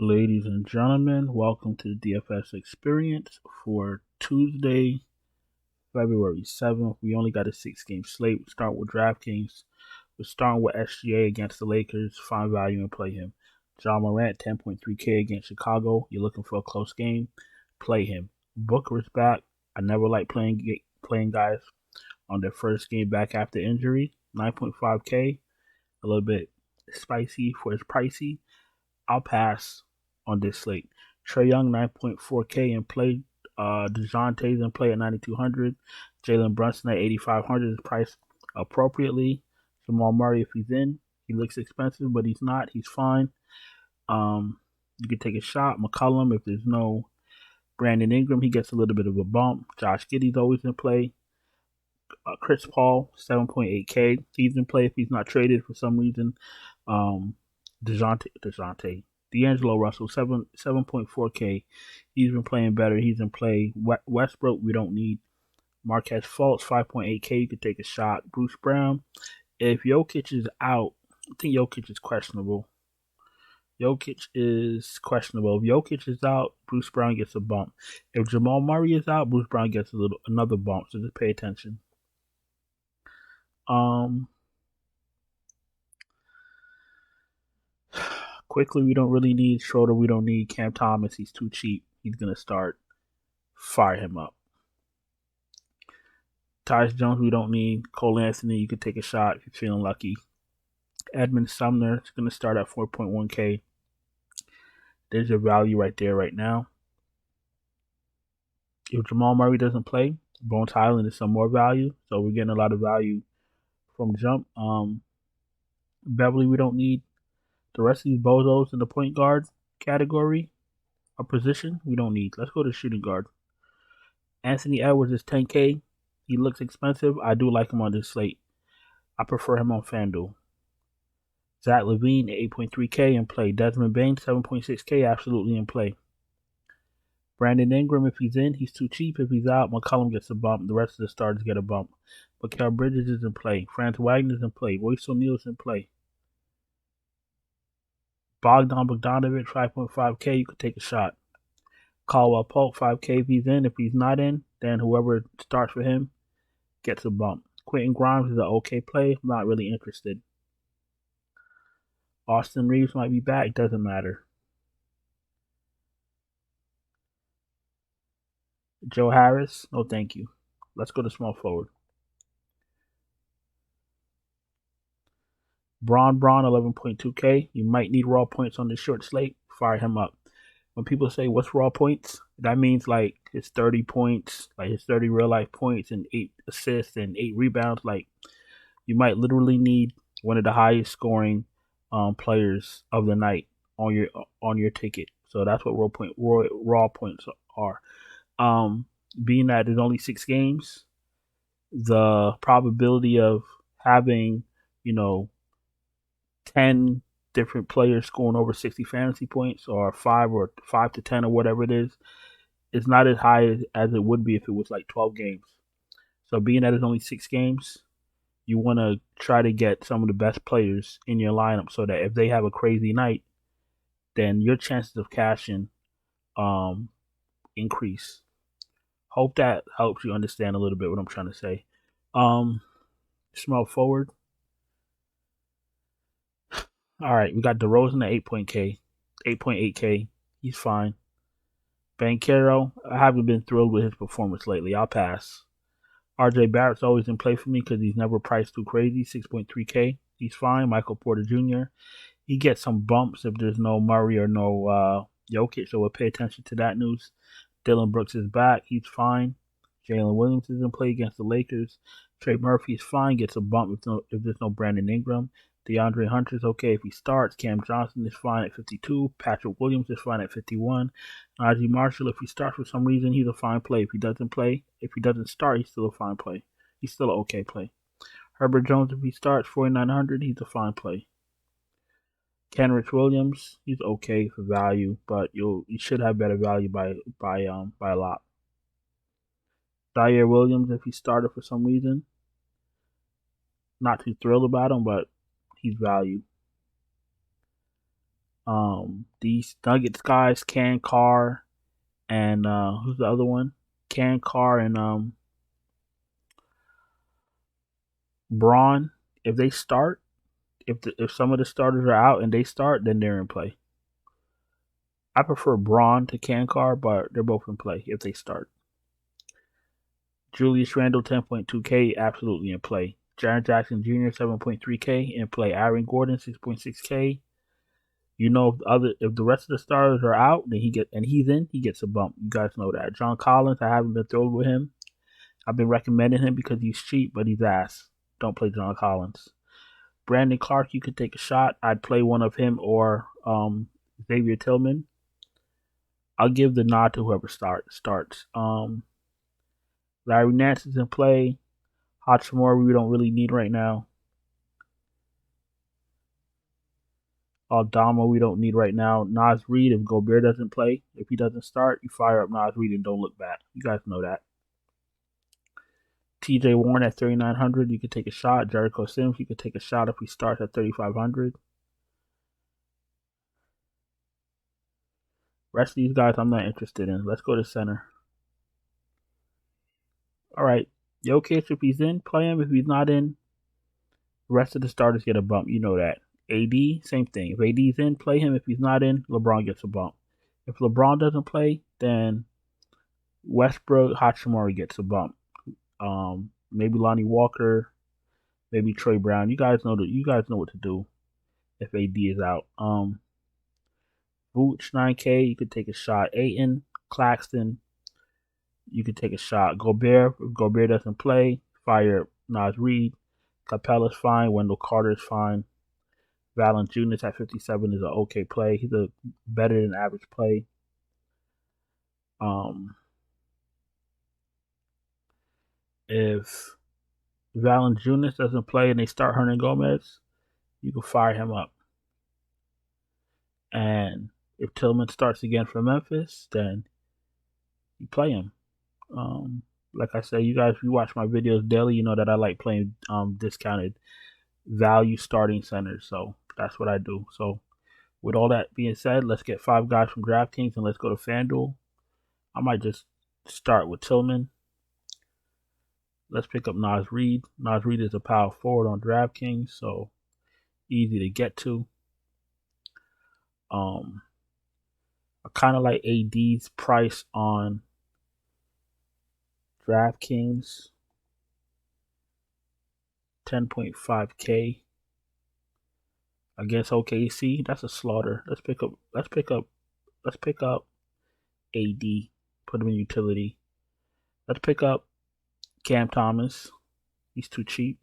Ladies and gentlemen, welcome to the DFS experience for Tuesday, February 7th. We only got a 6-game slate. We start with DraftKings. We're starting with SGA against the Lakers. Find value and play him. John Morant, 10.3K against Chicago. You're looking for a close game. Play him. Booker's back. I never like playing guys on their first game back after injury. 9.5K. A little bit spicy for his pricey. I'll pass on this slate. Trae Young, 9.4K in play. DeJounte's in play at 9,200. Jalen Brunson at 8,500 is priced appropriately. Jamal Murray, if he's in, he looks expensive, but he's not. He's fine. You can take a shot. McCollum, if there's no Brandon Ingram, he gets a little bit of a bump. Josh Giddey's always in play. Chris Paul, 7.8K. He's in play if he's not traded for some reason. D'Angelo Russell, 7.4K. He's been playing better. He's in play. Westbrook, we don't need. Marquez Fultz, 5.8K. You could take a shot. Bruce Brown, if Jokic is out, I think Jokic is questionable. If Jokic is out, Bruce Brown gets a bump. If Jamal Murray is out, Bruce Brown gets another bump. So just pay attention. Quickly, we don't really need Schroeder. We don't need Cam Thomas. He's too cheap. He's going to start. Fire him up. Tyus Jones, we don't need. Cole Anthony, you can take a shot if you're feeling lucky. Edmund Sumner is going to start at 4.1K. There's your value right there right now. If Jamal Murray doesn't play, Bones Highland is some more value. So we're getting a lot of value from jump. Beverly, we don't need. The rest of these bozos in the point guard category, a position, we don't need. Let's go to shooting guard. Anthony Edwards is 10K. He looks expensive. I do like him on this slate. I prefer him on FanDuel. Zach LaVine, 8.3K in play. Desmond Bane, 7.6K, absolutely in play. Brandon Ingram, if he's in, he's too cheap. If he's out, McCollum gets a bump. The rest of the starters get a bump. Mikal Bridges is in play. Franz Wagner's in play. Royce O'Neal's in play. Bogdan Bogdanovic, 5.5K, you could take a shot. Caldwell Pope, 5K if he's in. If he's not in, then whoever starts for him gets a bump. Quentin Grimes is an okay play. I'm not really interested. Austin Reeves might be back. Doesn't matter. Joe Harris, no thank you. Let's go to small forward. Braun, 11.2K. You might need raw points on this short slate. Fire him up. When people say, what's raw points? That means like his 30 points, like his 30 real life points and 8 assists and 8 rebounds. Like you might literally need one of the highest scoring players of the night on your ticket. So that's what raw points are. Being that there's only 6 games, the probability of having, 10 different players scoring over 60 fantasy points or 5 to 10 or whatever it is not as high as it would be if it was like 12 games. So being that it's only 6 games, you want to try to get some of the best players in your lineup so that if they have a crazy night, then your chances of cashing increase. Hope that helps you understand a little bit what I'm trying to say. Small forward. All right, we got DeRozan at 8.8K. He's fine. Banchero, I haven't been thrilled with his performance lately. I'll pass. RJ Barrett's always in play for me because he's never priced too crazy. 6.3K. He's fine. Michael Porter Jr. He gets some bumps if there's no Murray or no Jokic, so we'll pay attention to that news. Dylan Brooks is back. He's fine. Jalen Williams is in play against the Lakers. Trey Murphy is fine. Gets a bump if there's no Brandon Ingram. DeAndre Hunter is okay if he starts. Cam Johnson is fine at 52. Patrick Williams is fine at 51. Najee Marshall, if he starts for some reason, he's a fine play. If he doesn't start, he's still a fine play. He's still an okay play. Herbert Jones, if he starts, 4,900, he's a fine play. Kenrich Williams, he's okay for value, but you should have better value by a lot. Zaire Williams, if he started for some reason, not too thrilled about him, but he's value. These Nuggets guys, Can Carr and who's the other one? Can Carr and Braun. If they start, if some of the starters are out and they start, then they're in play. I prefer Braun to Can Carr, but they're both in play if they start. Julius Randle 10.2K, absolutely in play. Jaren Jackson Jr. 7.3K in play. Aaron Gordon 6.6K. You know, if the rest of the starters are out, then he's in, he gets a bump. You guys know that. John Collins, I haven't been thrilled with him. I've been recommending him because he's cheap, but he's ass. Don't play John Collins. Brandon Clark, you could take a shot. I'd play one of him or Xavier Tillman. I'll give the nod to whoever starts. Larry Nance is in play. Hachimura we don't really need right now. Aldama we don't need right now. Naz Reid, if Gobert doesn't play, if he doesn't start, you fire up Naz Reid and don't look back. You guys know that. TJ Warren at 3,900, you could take a shot. Jericho Sims, you could take a shot if he starts at 3,500. Rest of these guys I'm not interested in. Let's go to center. All right. Jokic, if he's in, play him. If he's not in, the rest of the starters get a bump. You know that. AD, same thing. If AD's in, play him. If he's not in, LeBron gets a bump. If LeBron doesn't play, then Westbrook, Hachimura gets a bump. Maybe Lonnie Walker, maybe Trey Brown. You guys know what to do if AD is out. Vooch 9K, you could take a shot. Ayton, Claxton, you could take a shot. Gobert, if Gobert doesn't play, fire Naz Reid. Capella's fine. Wendell Carter's fine. Valanciunas at 57 is an okay play. He's a better than average play. If Valanciunas doesn't play and they start Hernan Gomez, you can fire him up. And if Tillman starts again for Memphis, then you play him. Like I said, you guys, if you watch my videos daily, you know that I like playing discounted value starting centers. So that's what I do. So with all that being said, let's get 5 guys from DraftKings and let's go to FanDuel. I might just start with Tillman. Let's pick up Naz Reid. Naz Reid is a power forward on DraftKings, so easy to get to. I kind of like AD's price on DraftKings. 10.5K against OKC. That's a slaughter. Let's pick up AD. Put him in utility. Let's pick up Cam Thomas. He's too cheap.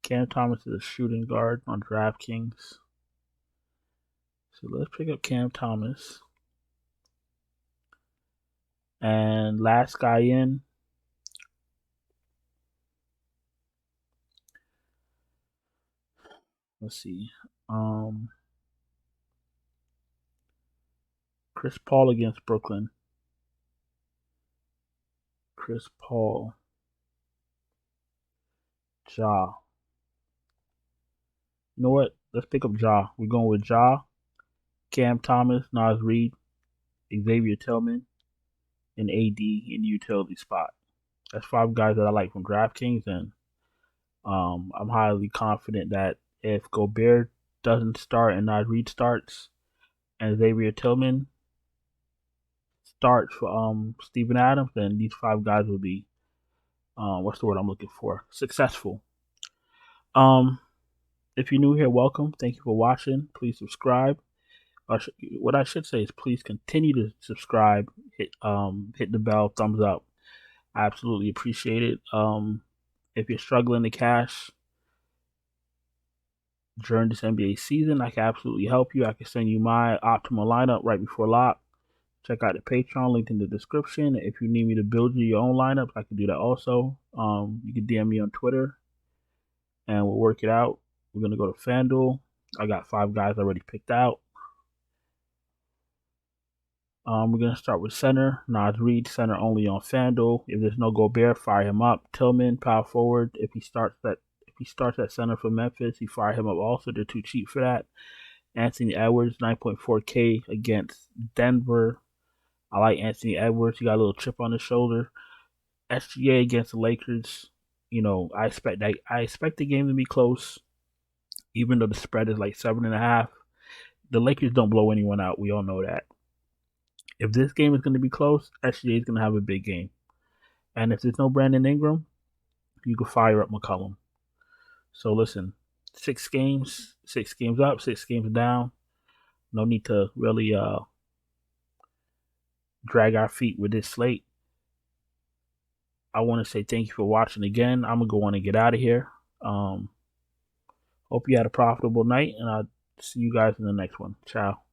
Cam Thomas is a shooting guard on DraftKings. So let's pick up Cam Thomas. And last guy in. Let's see. Chris Paul against Brooklyn. Chris Paul. Ja. You know what? Let's pick up Ja. We're going with Ja, Cam Thomas, Naz Reid, Xavier Tillman, and AD in the utility spot. That's 5 guys that I like from DraftKings, and I'm highly confident that if Gobert doesn't start and Naz Reid starts, and Xavier Tillman starts for Steven Adams, then these 5 guys will be what's the word I'm looking for? Successful. If you're new here, welcome. Thank you for watching. Please subscribe. What I should say is please continue to subscribe. Hit the bell, thumbs up. I absolutely appreciate it. If you're struggling to cash during this NBA season, I can absolutely help you. I can send you my optimal lineup right before lock. Check out the Patreon, linked in the description. If you need me to build you your own lineups, I can do that also. You can DM me on Twitter, and we'll work it out. We're going to go to FanDuel. I got 5 guys already picked out. We're going to start with center. Naz Reid, center only on FanDuel. If there's no Gobert, fire him up. Tillman, power forward. If he starts He starts at center for Memphis. He fired him up also. They're too cheap for that. Anthony Edwards, 9.4K against Denver. I like Anthony Edwards. He got a little chip on his shoulder. SGA against the Lakers. I expect the game to be close, even though the spread is like 7.5. The Lakers don't blow anyone out. We all know that. If this game is going to be close, SGA is going to have a big game. And if there's no Brandon Ingram, you can fire up McCollum. So listen, 6 games up, 6 games down. No need to really drag our feet with this slate. I want to say thank you for watching again. I'm going to go on and get out of here. Hope you had a profitable night, and I'll see you guys in the next one. Ciao.